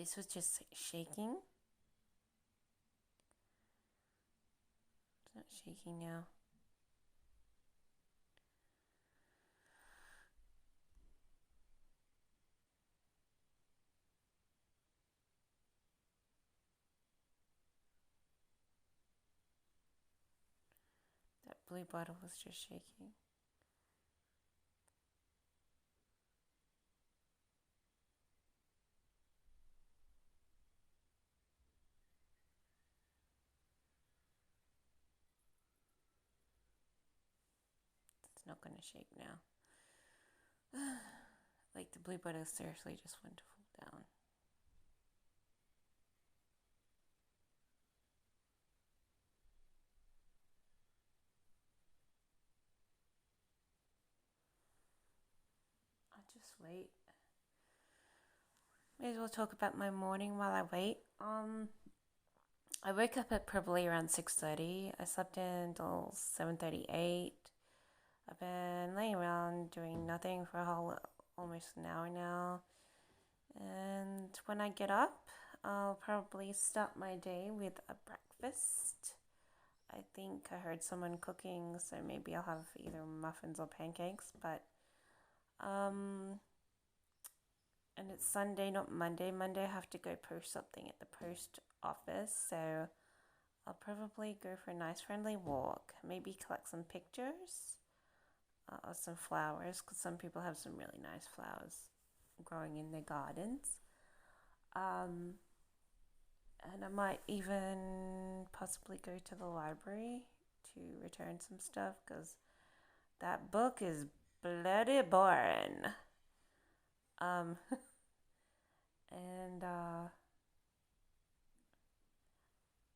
This was just shaking. It's not shaking now. That blue bottle was just shaking. It's not going to shake now. Like the blue bottle seriously just went to fall down. I'll just wait. May as well talk about my morning while I wait. I woke up at probably around 6:30. I slept in until 7:38. I've been laying around doing nothing for almost an hour now. And when I get up, I'll probably start my day with a breakfast. I think I heard someone cooking, so maybe I'll have either muffins or pancakes. But and it's Sunday, not Monday. Monday I have to go post something at the post office, so I'll probably go for a nice friendly walk. Maybe collect some pictures of some flowers, because some people have some really nice flowers growing in their gardens. Um, and I might even possibly go to the library to return some stuff, because that book is bloody boring. Um, and I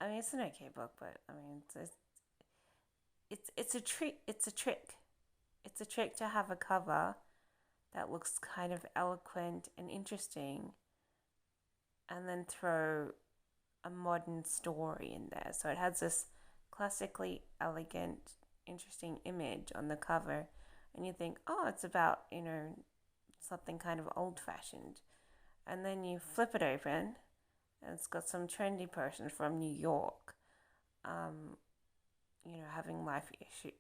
mean, it's an okay book, but I mean, it's a trick. It's a trick. It's a trick to have a cover that looks kind of eloquent and interesting, and then throw a modern story in there. So it has this classically elegant, interesting image on the cover, and you think, oh, it's about, something kind of old fashioned. And then you flip it open, and it's got some trendy person from New York, um, having life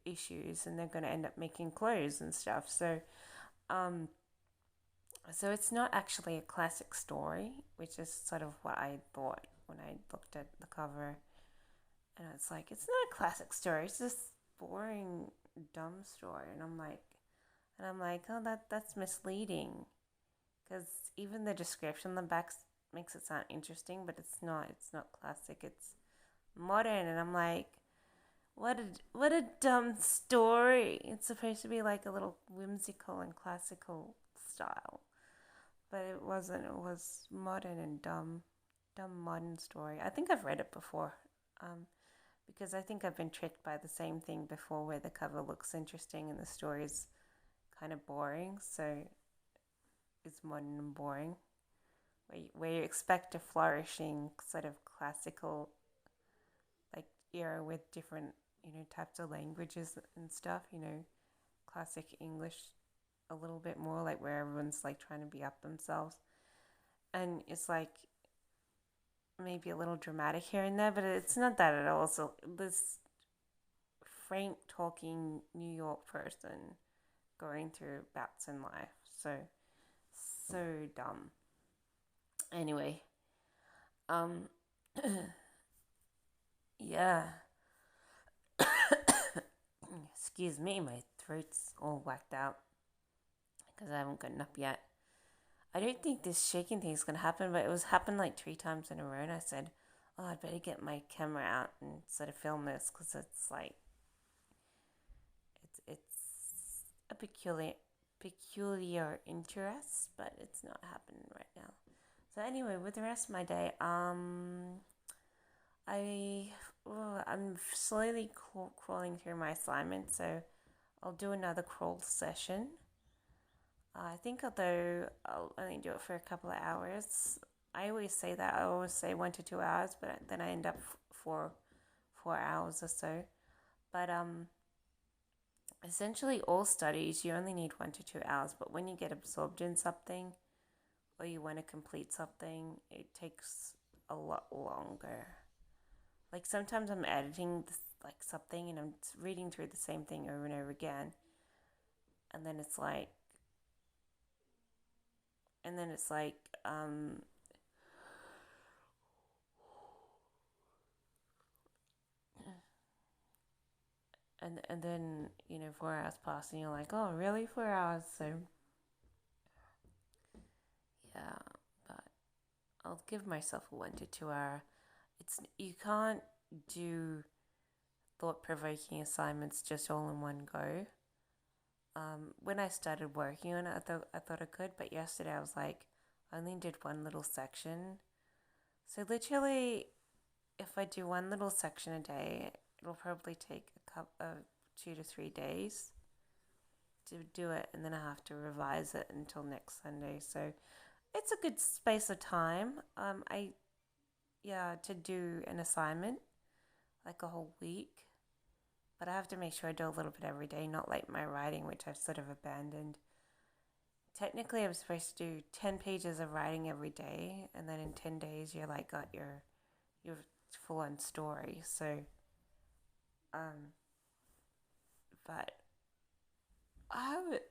issues, and they're going to end up making clothes and stuff. Um, so it's not actually a classic story, which is sort of what I thought when I looked at the cover. And it's like, it's not a classic story. It's just boring, dumb story. And I'm like, oh, that's misleading, because even the description on the back makes it sound interesting, but it's not. It's not classic. It's modern, and I'm like, what a dumb story. It's supposed to be like a little whimsical and classical style, but it wasn't. It was modern and dumb modern story. I think I've read it before, um, because I think I've been tricked by the same thing before, where the cover looks interesting and the story is kind of boring. So it's modern and boring, where you expect a flourishing sort of classical like era with different types of languages and stuff. Classic English a little bit more, like where everyone's like trying to be up themselves, and it's like maybe a little dramatic here and there, but it's not that at all. So this frank talking New York person going through bouts in life, so dumb. Anyway, um, yeah. Excuse me, my throat's all whacked out because I haven't gotten up yet. I don't think this shaking thing is gonna happen, but it was happened like 3 times in a row, and I said, "Oh, I'd better get my camera out and sort of film this, because it's like it's a peculiar interest, but it's not happening right now." So anyway, with the rest of my day, I I'm slowly crawling through my assignment, so I'll do another crawl session. I think although I'll only do it for a couple of hours, I always say that. I always say 1 to 2 hours, but then I end up for 4 hours or so. But essentially all studies you only need 1 to 2 hours. But when you get absorbed in something, or you want to complete something, it takes a lot longer. Like sometimes I'm editing this, like something, and I'm reading through the same thing over and over again, and then it's like, and then it's like, and then 4 hours pass, and you're like, oh, really, 4 hours? So yeah, but I'll give myself a 1 to 2 hour. It's You can't do thought-provoking assignments just all in one go. When I started working on it, I thought I could, but yesterday I was like, I only did one little section. So literally, if I do one little section a day, it'll probably take a couple of 2 to 3 days to do it, and then I have to revise it until next Sunday. So it's a good space of time. To do an assignment like a whole week, but I have to make sure I do a little bit every day, not like my writing, which I've sort of abandoned. Technically, I'm supposed to do 10 pages of writing every day, and then in 10 days, you're like got your full on story. So, um, but I haven't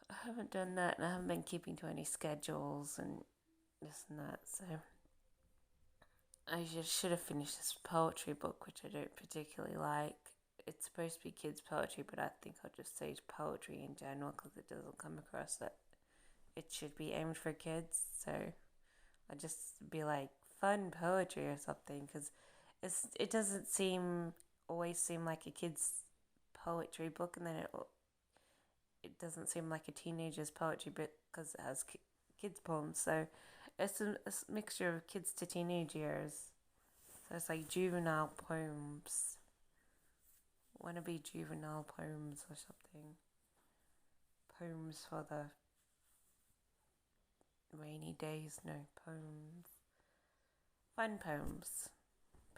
I haven't done that, and I haven't been keeping to any schedules and this and that. So I just should have finished this poetry book, which I don't particularly like. It's supposed to be kids' poetry, but I think I'll just say poetry in general because it doesn't come across that it should be aimed for kids. So I just be like fun poetry or something, because it doesn't always seem like a kid's poetry book, and then it doesn't seem like a teenager's poetry book because it has kids poems. So it's a mixture of kids to teenage years. So it's like juvenile poems, wannabe juvenile poems or something. Poems for the rainy days. No, poems. Fun poems.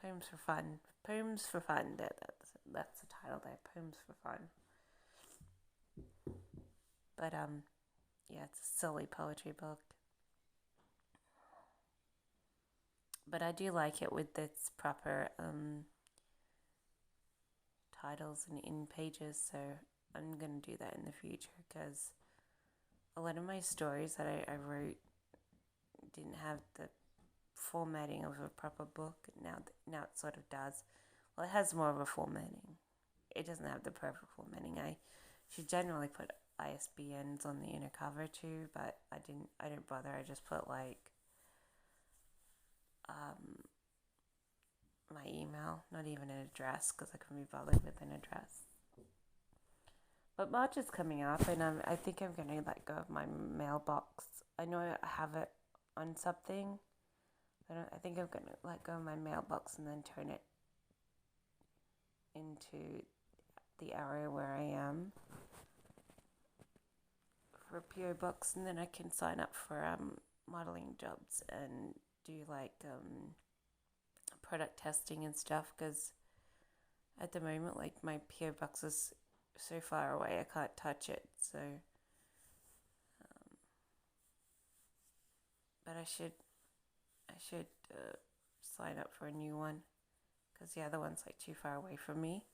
Poems for fun. Poems for fun. That's the title there. Poems for fun. But yeah, it's a silly poetry book. But I do like it with its proper titles and in pages. So I'm gonna do that in the future, because a lot of my stories that I wrote didn't have the formatting of a proper book. Now it sort of does. Well, it has more of a formatting. It doesn't have the perfect formatting. I should generally put ISBNs on the inner cover too, but I didn't bother. I just put like my email, not even an address, because I couldn't be bothered with an address. But March is coming up, and I think I'm going to let go of my mailbox. I know I have it on something. I think I'm going to let go of my mailbox and then turn it into the area where I am for PO Box, and then I can sign up for modeling jobs and do like product testing and stuff, because at the moment, like, my PO Box is so far away I can't touch it. So but I should sign up for a new one, because the other one's like too far away from me.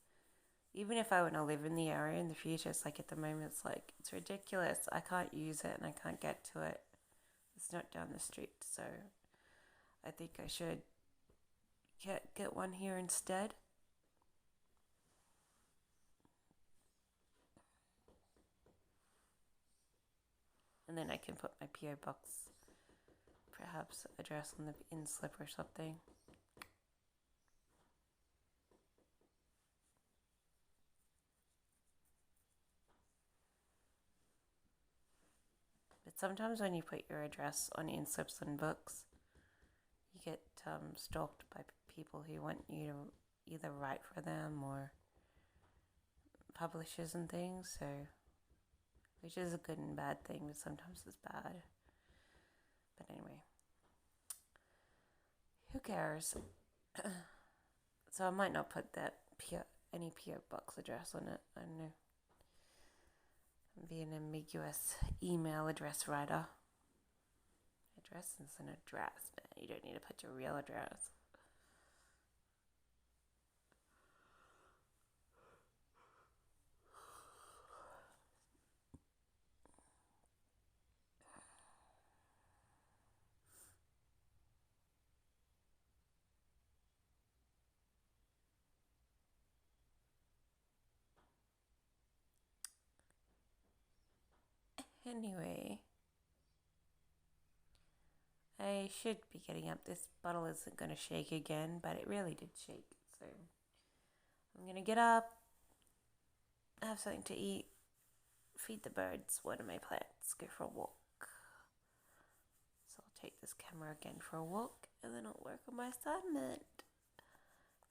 Even if I want to live in the area in the future, it's like at the moment it's ridiculous. I can't use it and I can't get to it. It's not down the street. So I think I should get one here instead. And then I can put my PO Box perhaps address on the in slip or something. But sometimes when you put your address on in slips and books, you get stalked by people who want you to either write for them or publishers and things. So, which is a good and bad thing, but sometimes it's bad. But anyway, who cares? So I might not put any PO Box address on it. I don't know. Be an ambiguous email address writer. Address is an address, man. You don't need to put your real address. Anyway, I should be getting up. This bottle isn't going to shake again, but it really did shake. So I'm going to get up, have something to eat, feed the birds, water my plants, go for a walk. So I'll take this camera again for a walk, and then I'll work on my assignment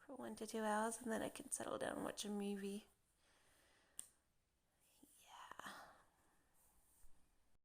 for 1 to 2 hours, and then I can settle down and watch a movie.